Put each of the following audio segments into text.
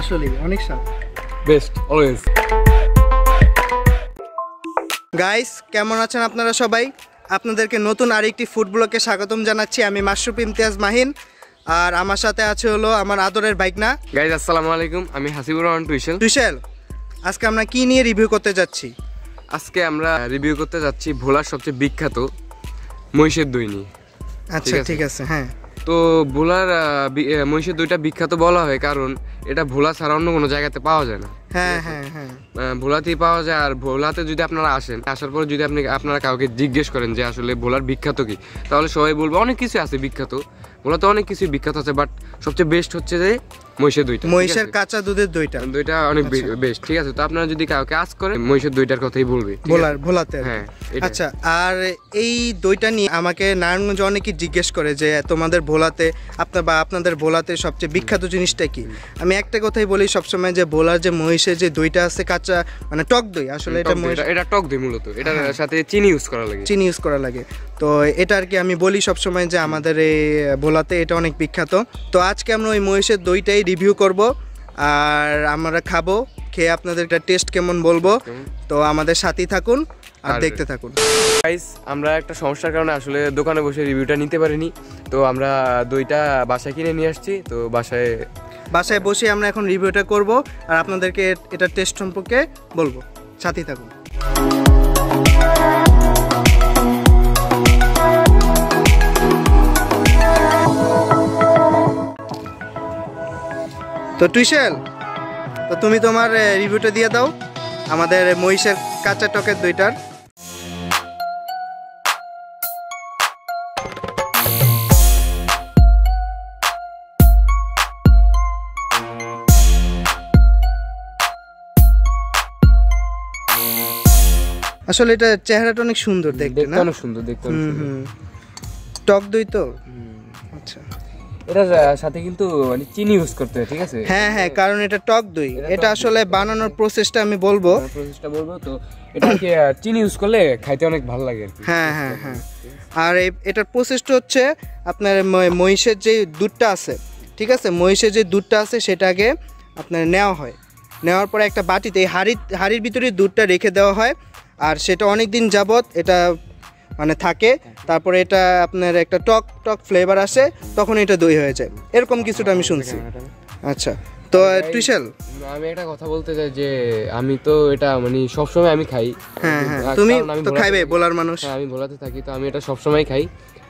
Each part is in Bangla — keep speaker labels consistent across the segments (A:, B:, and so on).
A: আসলে অনেক স্বাদ,
B: বেস্ট অলওয়েজ।
A: গাইস কেমন আছেন আপনারা সবাই? আপনাদেরকে নতুন আরেকটি ফুড ব্লগে স্বাগতম জানাচ্ছি। আমি মাশরুফ ইমতিয়াজ মাহিন, আর আমার সাথে আছে হলো আমার আদরের বাইকনা।
B: গাইস আসসালামু আলাইকুম, আমি হাসিবুর রহমান টুইশেল।
A: টুইশেল, আজকে আমরা কি নিয়ে রিভিউ করতে যাচ্ছি?
B: আজকে আমরা রিভিউ করতে যাচ্ছি ভোলার সবচেয়ে বিখ্যাত মহিষের দই নিয়ে।
A: আচ্ছা ঠিক আছে। হ্যাঁ,
B: তো ভোলার মহিষের দইটা বিখ্যাত বলা হয় কারণ এটা ভোলা ছাড়া অন্য কোনো জায়গাতে পাওয়া যায় না।
A: হ্যাঁ হ্যাঁ হ্যাঁ,
B: ভোলাতেই পাওয়া যায়। আর ভোলাতে যদি আপনারা আসেন, আসার পরে যদি আপনারা কাউকে জিজ্ঞেস করেন যে আসলে ভোলার বিখ্যাত কি, তাহলে সবাই বলবে অনেক কিছু আছে বিখ্যাত, ভোলাতে অনেক কিছু বিখ্যাত আছে, বাট সবচেয়ে বেস্ট হচ্ছে যে মহিষের দইটা,
A: মহিষের কাঁচা দুধের দইটা
B: অনেক বেস্ট। ঠিক আছে, তো আপনারা যদি কাউকে আস্ক করেন মহিষের দইটার কথাই বলবে
A: ভোলাতে।
B: হ্যাঁ
A: আচ্ছা, আর এই দইটা নিয়ে আমাকে নারায়ণগঞ্জ অনেকেই জিজ্ঞেস করে যে তোমাদের ভোলাতে আপনাদের ভোলাতে সবচেয়ে বিখ্যাত জিনিসটা কি? আমি একটা কথাই বলি সবসময়, যে ভোলার যে মহিষের যে দইটা আছে কাঁচা, মানে টক দই, আসলে
B: এটা টক দই, মূলত এটার সাথে চিনি ইউজ করা লাগে। তো এটা আর কি আমি বলি সবসময় যে আমাদের এই ভোলাতে এটা অনেক বিখ্যাত। তো আজকে আমরা ওই মহিষের দইটাই রিভিউ করব, আর আমরা খাবো, খেয়ে আপনাদের টেস্ট কেমন বলবো। তো আমাদের সাথেই থাকুন আর দেখতে থাকুন। গাইস, আমরা একটা সমস্যার কারণে আসলে দোকানে বসে রিভিউটা নিতে পারিনি, তো আমরা দইটা বাসায় কিনে নিয়ে আসছি। তো বাসায়
A: বসে আমরা এখন রিভিউটা করব আর আপনাদেরকে এটা টেস্ট সম্পর্কে বলবো, সাথেই থাকুন। তো টুইশেল, তো তুমি তোমার রিভিউটা দিয়ে দাও আমাদের মহিষের কাঁচা টকের দইটার। আসলে এটা চেহারাটা অনেক সুন্দর দেখতে, না?
B: অনেক সুন্দর দেখতে।
A: টক দই তো। আচ্ছা,
B: এটার সাথে কিন্তু মানে চিনি ইউজ করতে হয়, ঠিক আছে?
A: হ্যাঁ হ্যাঁ, কারণ এটা টক দই। এটা আসলে বানানোর প্রসেসটা আমি বলবো।
B: তো এটা কি চিনি ইউজ করলে খাইতে অনেক ভালো লাগে আর কি।
A: হ্যাঁ হ্যাঁ হ্যাঁ, আর এটার প্রসেসটা হচ্ছে আপনার মহিষের যে দুধটা আছে, ঠিক আছে, মহিষের যে দুধটা আছে সেটাকে আপনার নেওয়া হয়। নেওয়ার পরে একটা বাটিতে হাঁড়ির ভিতরে দুধটা রেখে দেওয়া হয়, আর সেটা অনেক দিন যাবত এটা মানে থাকে। তারপরে এটা আপনার একটা টক ফ্লেভার আসে, তখন এটা দই হয়ে যায়, এরকম কিছুটা আমি শুনছি। আচ্ছা, তো টুইশেল,
B: আমি একটা কথা বলতে চাই যে আমি তো এটা মানে সবসময় আমি খাই।
A: হ্যাঁ হ্যাঁ, তুমি তো খাইবে, বলার মানুষ।
B: আমি ভোলাতে থাকি, তো আমি এটা সবসময় খাই।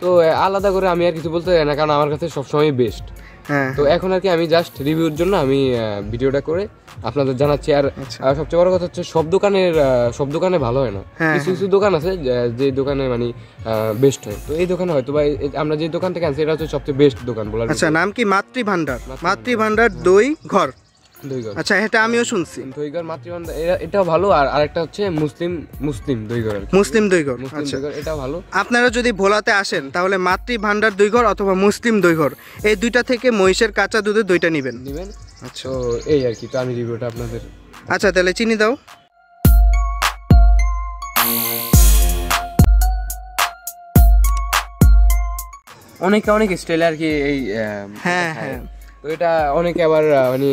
B: তো আলাদা করে আমি আর কিছু বলতে চাই না, কারণ আমার কাছে সবসময় বেস্ট। তো এখন আর কি আমি জাস্ট রিভিউর জন্য আমি ভিডিওটা করে আপনাদের জানাচ্ছি। আর সবচেয়ে বড় কথা হচ্ছে সব দোকানে ভালো হয় না, কিছু কিছু দোকান আছে যে দোকানে মানে বেস্ট হয়। তো এই দোকানে হয়তো বা আমরা যে দোকান থেকে আনছি এটা হচ্ছে সবচেয়ে বেস্ট দোকান বলার।
A: আচ্ছা, নাম কি? মাতৃভান্ডার দই ঘর। আচ্ছা, এটা আমিও শুনছি,
B: দইঘর মাতৃভান্ডার, এটাও ভালো। আর আরেকটা হচ্ছে মুসলিম দইঘর।
A: আচ্ছা,
B: এটাও ভালো।
A: আপনারা যদি ভোলাতে আসেন তাহলে মাতৃভান্ডার দইঘর অথবা মুসলিম দইঘর, এই দুইটা থেকে মহিষের কাঁচা দুধের দইটা নেবেন।
B: আচ্ছা, এই আর কি। তো আমি রিভিউটা আপনাদের।
A: আচ্ছা, তাহলে চিনি দাও।
B: অনেক স্টাইল আর কি এই।
A: হ্যাঁ হ্যাঁ,
B: তো এটা অনেকে আবার মানে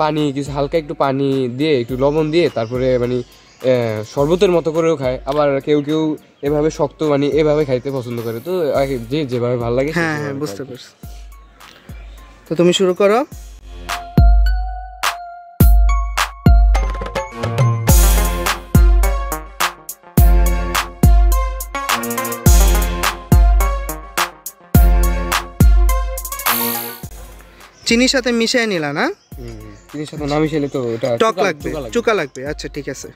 B: পানি, কিছু হালকা একটু পানি দিয়ে একটু লবণ দিয়ে তারপরে মানে শরবতের মতো করেও খায়। আবার কেউ এভাবে শক্ত মানে এভাবে খাইতে পছন্দ করে। তো যেভাবে ভালো লাগে।
A: হ্যাঁ হ্যাঁ, বুঝতে পারছি। তো তুমি শুরু করো। চিনির সাথে মিশিয়ে নিলা না?
B: চিনির সাথে না মিশালে তো এটা
A: টক লাগবে, চুকা লাগবে। আচ্ছা ঠিক আছে।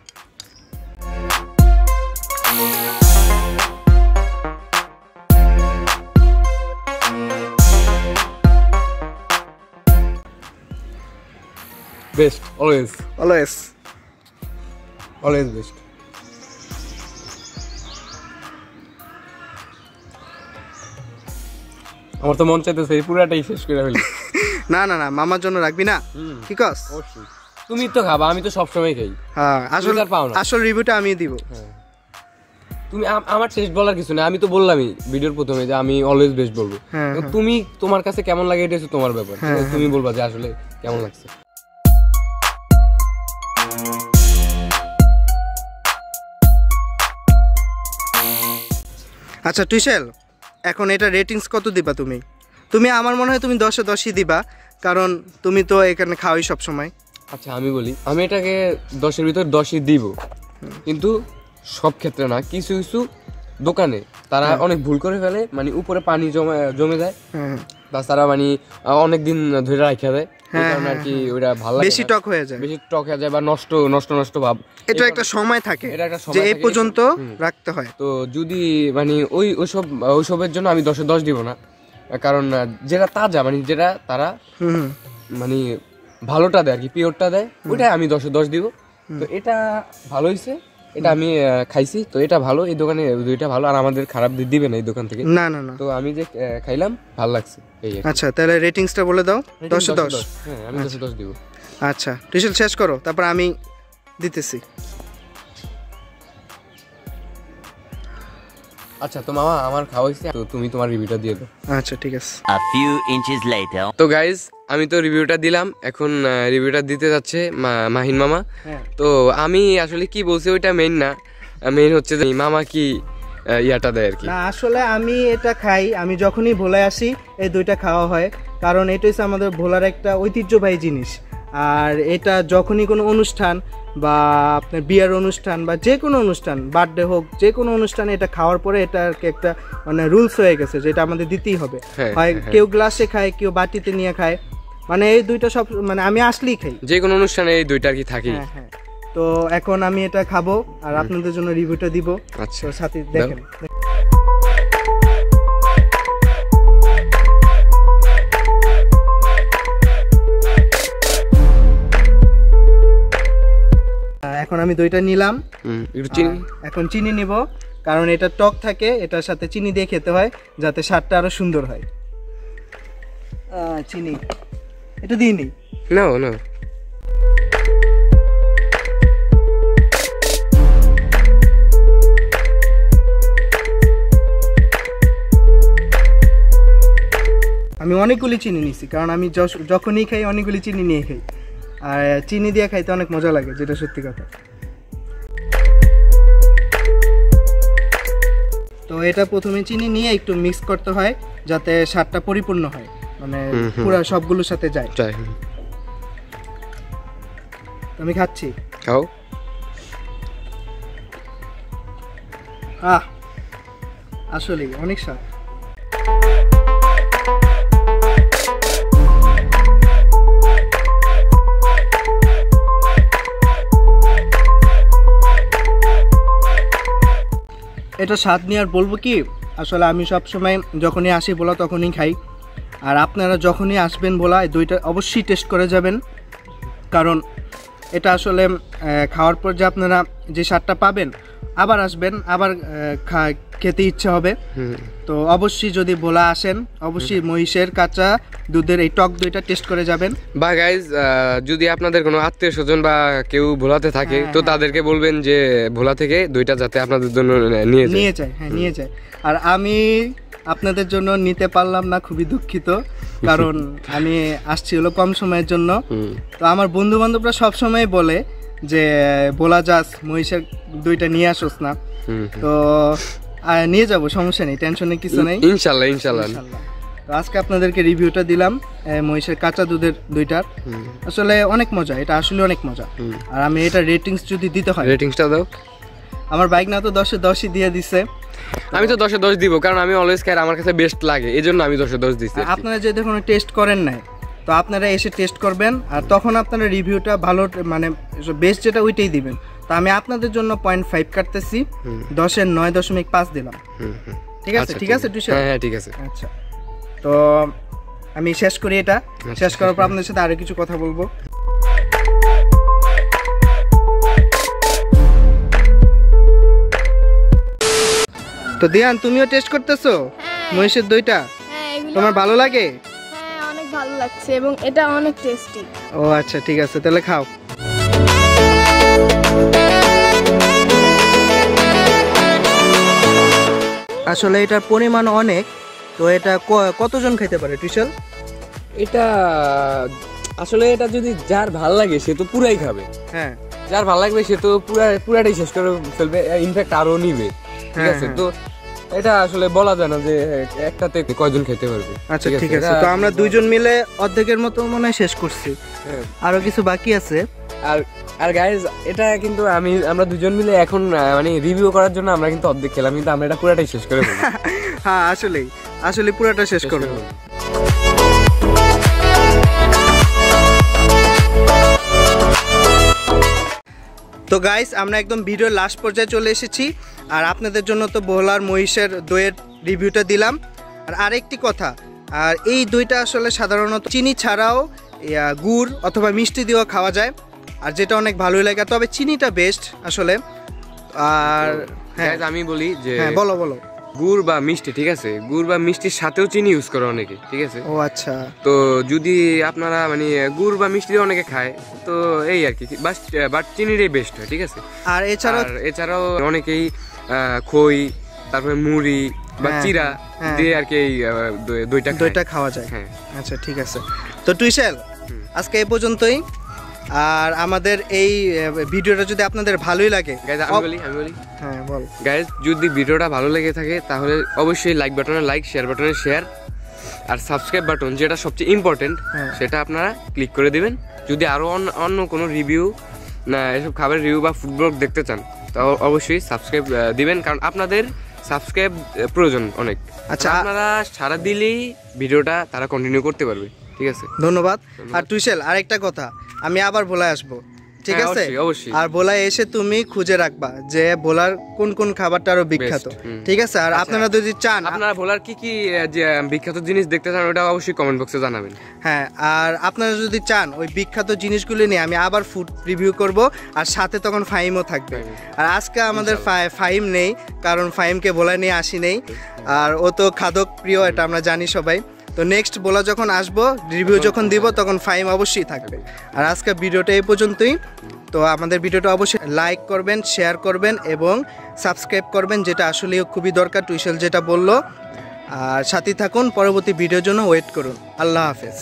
B: Best, always best. আমার তো মন চাইতেছে এই পুরাটাই শেষ করে ফেলি।
A: না না না, মামার জন্য রাখবি না? কি কস?
B: তুমি তো খাবা, আমি তো সবসময় খাই।
A: হ্যাঁ, আসল রিভিউটা আমি দিব।
B: তুমি আমার টেস্ট বলার কিছু না, আমি তো বললামই ভিডিওর প্রথমে যে আমি অলওয়েজ বেস্ট বলবো। তুমি তোমার কাছে কেমন লাগে এটা হচ্ছে তোমার ব্যাপার, তুমি বলবা যে আসলে কেমন লাগছে।
A: আচ্ছা টুইসেল, এখন এটা রেটিংস কত দিবা তুমি? তুমি আমার মনে হয় তুমি 10-এ 10ই দিবা, কারণ তুমি তো এখানে খাওয়াই সব সময়।
C: আচ্ছা আমি বলি, আমি এটাকে 10-এর ভিতর 10ই দিব, কিন্তু সব ক্ষেত্রে না। কিছু কিছু দোকানে তারা অনেক ভুল করে ফেলে, মানে উপরে পানি জমে যায়, তাছাড়া মানে অনেক দিন ধরে রাখা দেয়, এই কারণে আর কি ওটা ভালো লাগে,
A: বেশি টক হয়ে যায়,
C: বা নষ্ট নষ্ট নষ্ট ভাব।
A: এটা একটা সময় থাকে যে এই পর্যন্ত রাখতে হয়।
C: তো যদি মানে ওইসবের জন্য আমি 10-এ 10 দিব না, কারণ যেটা তাজা, মানে যেটা তারা মানে ভালোটা দেয় আর কি, পিওরটা দেয়, ওইটাই আমি 10-এ 10 দিব। তো এটা ভালো হয়েছে, এটা আমি খাইছি, তো এটা ভালো, এই দোকানে দুইটা ভালো, আর আমাদের খারাপ দিবে না এই দোকান থেকে।
A: না না না,
C: তো আমি যে খাইলাম ভালো লাগছে এই।
A: আচ্ছা তাহলে রেটিংসটা বলে দাও। 10-এ 10?
C: হ্যাঁ আমি 10-এ 10 দিব।
A: আচ্ছা টুইসেল শেষ করো, তারপর আমি দিতেছি।
C: আচ্ছা তো মামা আমার খাওয়া হয়েছে, তো তুমি তোমার রিভিউটা দিয়ে দাও।
A: আচ্ছা ঠিক আছে।
D: A few inches later.
C: তো গাইজ আমি তো রিভিউটা দিলাম, এখন রিভিউটা দিতে যাচ্ছে মাহিন মামা। তো আমি আসলে কি বলছি ওইটা মেইন না, মেইন হচ্ছে যে মামা কি ইয়াটা দেয় আর কি।
A: না আসলে আমি এটা খাই, আমি যখনই ভোলায় আসি এই দুইটা খাওয়া হয়, কারণ এটা হচ্ছে আমাদের ভোলার একটা ঐতিহ্যবাহী জিনিস। আর এটা যখনই কোনো অনুষ্ঠান বা আপনার বিয়ের অনুষ্ঠান বা যে কোনো অনুষ্ঠান, বার্থডে হোক, যে কোনো অনুষ্ঠানে এটা খাওয়ার পরে এটা আর কি একটা মানে রুলস হয়ে গেছে যেটা আমাদের দিতেই হবে। হয় কেউ গ্লাসে খায়, কেউ বাটিতে নিয়ে খায়, মানে এই দুইটা সব মানে আমি আসলেই খাই,
C: যে কোনো অনুষ্ঠানে এই দুইটা আর কি থাকি।
A: হ্যাঁ। তো এখন আমি এটা খাবো আর আপনাদের জন্য রিভিউটা দিব।
C: আচ্ছা
A: সাথে দেখেন। এখন আমি দইটা নিলাম, এখন চিনি নিব, কারণ এটা টক থাকে, এটার সাথে চিনি দিয়ে খেতে হয় যাতে স্বাদটা আরো সুন্দর হয়। চিনি এটা দিয়ে নি।
C: না না
A: আমি অনেকগুলি চিনি নিছি, কারণ আমি যখনই খাই অনেকগুলি চিনি নিয়ে খাই, আর চিনি দিয়ে খাইতে অনেক মজা লাগে, যেটা সত্যি কথা। তো এটা প্রথমে চিনি নিয়ে একটু মিক্স করতে হয় যাতে স্বাদটা পরিপূর্ণ হয়, মানে পুরো সবগুলোর সাথে যায়। আমি খাচ্ছি,
C: খাও।
A: আসলে অনেক স্বাদ। এটা স্বাদ নিয়ে আর বলবো কি, আসলে আমি সব সময় যখনই আসি বলা তখনই খাই, আর আপনারা যখনই আসবেন বলা এই দইটা অবশ্যই টেস্ট করে যাবেন, কারণ এটা আসলে খাওয়ার পর যে আপনারা যে স্বাদটা পাবেন আবার আসবেন, আবার খেতে ইচ্ছে হবে। তো অবশ্যই যদি ভোলা আসেন অবশ্যই মহিষের কাঁচা দুধের এই টক দইটা টেস্ট করে যাবেন।
C: বা গাইজ যদি আপনাদের কোনো আত্মীয় স্বজন বা কেউ ভোলাতে থাকে তো তাদেরকে বলবেন যে ভোলা থেকে দইটা যাতে আপনাদের জন্য নিয়ে যায়।
A: হ্যাঁ নিয়ে যায়। আর আমি আপনাদের জন্য নিতে পারলাম না, খুবই দুঃখিত, কারণ আমি আসছি হলো কম সময়ের জন্য। তো আমার বন্ধু বান্ধবরা সবসময় বলে যে ভোলা যাস মহিষের দইটা নিয়ে আসোস না, তো নিয়ে যাব, সমস্যা নেই, টেনশনের কিছু নেই,
C: ইনশাল্লাহ ইনশাল্লাহ।
A: তো আজকে আপনাদেরকে রিভিউটা দিলাম মহিষের কাঁচা দুধের দইটার, আসলে অনেক মজা, এটা আসলে অনেক মজা। আর আমি এটা রেটিংস যদি দিতে হয়,
C: রেটিংসটা দাও।
A: আমার বাইক না তো 10-এ 10ই দিয়ে দিছে,
C: আমি তো 10-এ 10 দিব, কারণ আমি অলওয়েজ খাই, আমার কাছে বেস্ট লাগে, এই জন্য আমি 10-এ 10 দিচ্ছি।
A: আপনারা যদি কোনো টেস্ট করেন নাই তো আপনারা এসে টেস্ট করবেন, আর তখন আপনারা রিভিউটা ভালো মানে বেস্ট যেটা ওইটাই দিবেন। তো আমি আপনাদের জন্য 0.5 কাটতেছি, 10-এর 9.5 দিলাম। ঠিক আছে? ঠিক আছে টুইসেল?
C: হ্যাঁ ঠিক আছে।
A: আচ্ছা তো আমি শেষ করি, এটা শেষ করার পর আপনাদের সাথে আরো কিছু কথা বলবো। তো দিয়ান তুমিও টেস্ট করতেছো মহিষের দইটা? তোমার ভালো লাগে?
E: হ্যাঁ অনেক ভালো লাগছে এবং এটা অনেক টেস্টি।
A: ও আচ্ছা ঠিক আছে, তাহলে খাও। আসলে এটার পরিমাণ অনেক, তো এটা কতজন খেতে পারে টুইসেল?
C: এটা আসলে এটা যদি যার ভাল লাগে সে তো পুরাই খাবে। হ্যাঁ যার ভাল লাগবে সে তো পুরাটাই শেষ করে ফেলবে, ইনফ্যাক্ট আরো নিবে। ঠিক আছে? তো এটা আসলে বলা যায় না যে একটাতে কয়জন খেতে পারবে।
A: আচ্ছা ঠিক আছে, তো আমরা দুইজন মিলে অর্ধেকের মতো মনে হয় শেষ করছি, আরো কিছু বাকি আছে।
C: আর গাইজ এটা কিন্তু আমরা দুজন মিলে এখন মানে রিভিউ করার জন্য আমরা কিন্তু অর্ধেক খেলাম, কিন্তু আমরা এটা পুরোটাই শেষ করে ফেলবো।
A: হ্যাঁ আসলে পুরোটা শেষ করবো। তো গাইস আমরা একদম ভিডিওর লাস্ট পর্যায়ে চলে এসেছি, আর আপনাদের জন্য তো ভোলার মহিষের দইয়ের রিভিউটা দিলাম। আর আরেকটি কথা, আর এই দইটা আসলে সাধারণত চিনি ছাড়াও গুড় অথবা মিষ্টি দিয়েও খাওয়া যায়, আর যেটা অনেক ভালোই লাগে, তবে চিনিটা বেস্ট আসলে। আর হ্যাঁ
C: আমি বলি যে
A: হ্যাঁ বলো
C: গুড় বা মিষ্টি, ঠিক আছে, গুড় বা মিষ্টির সাথেও চিনি ইউজ করে অনেকে, ঠিক আছে।
A: ও আচ্ছা,
C: তো যদি আপনারা মানে গুড় বা মিষ্টি অনেকে খায়, তো এই আর কি, বাট চিনিটাই বেস্ট হয়, ঠিক আছে।
A: আর
C: এছাড়াও অনেকেই খই, তারপরে মুড়ি বা চিরা দিয়ে আর কি এই দইটা
A: খাওয়া যায়।
C: হ্যাঁ
A: আচ্ছা ঠিক আছে, তো টুইসেল আজকে এই পর্যন্তই। আর আমাদের এই ভিডিওটা যদি আপনাদের ভালোই লাগে,
C: আমি বলি
A: হ্যাঁ বল
C: গাইজ, যদি ভিডিওটা ভালো লেগে থাকে তাহলে অবশ্যই লাইক বাটনে লাইক, শেয়ার বাটনে শেয়ার, আর সাবস্ক্রাইব বাটন যেটা সবচেয়ে ইম্পর্টেন্ট সেটা আপনারা ক্লিক করে দিবেন। যদি আরও অন্য কোনো রিভিউ না এসব খাবারের রিভিউ বা ফুড ব্লগ দেখতে চান, তাও অবশ্যই সাবস্ক্রাইব দিবেন, কারণ আপনাদের সাবস্ক্রাইব প্রয়োজন অনেক। আচ্ছা, আপনারা সারা দিলেই ভিডিওটা তারা কন্টিনিউ করতে পারবে, ঠিক আছে।
A: ধন্যবাদ। আর টুইসেল আরেকটা কথা, আমি আবার ভোলায় আসবো, ঠিক আছে?
C: অবশ্যই।
A: আর ভোলায় এসে তুমি খুঁজে রাখবা যে ভোলার কোন কোন খাবারটা আরো বিখ্যাত, ঠিক আছে? আর আপনারা যদি চান,
C: আপনারা ভোলার কি কি যে বিখ্যাত জিনিস দেখতে চান, ওটা অবশ্যই কমেন্ট বক্সে জানাবেন।
A: হ্যাঁ, আর আপনারা যদি চান ওই বিখ্যাত জিনিসগুলো নিয়ে আমি আবার ফুড রিভিউ করব, আর সাথে তখন ফাহিমও থাকবে। আর আজকে আমাদের ফাহিম নেই, কারণ ফাহিমকে ভোলায় নিয়ে আসি নেই, আর ও তো খাদক প্রিয়, এটা আমরা জানি সবাই। তো নেক্সট বলা যখন আসবো, রিভিউ যখন দিব, তখন ফাইম অবশ্যই থাকবে। আর আজকে ভিডিওটা এই পর্যন্তই। তো আমাদের ভিডিওটা অবশ্যই লাইক করবেন, শেয়ার করবেন এবং সাবস্ক্রাইব করবেন, যেটা আসলেই খুবই দরকার, টুইসেল যেটা বললো। আর সাথে থাকুন, পরবর্তী ভিডিওর জন্য ওয়েট করুন। আল্লাহ হাফেজ।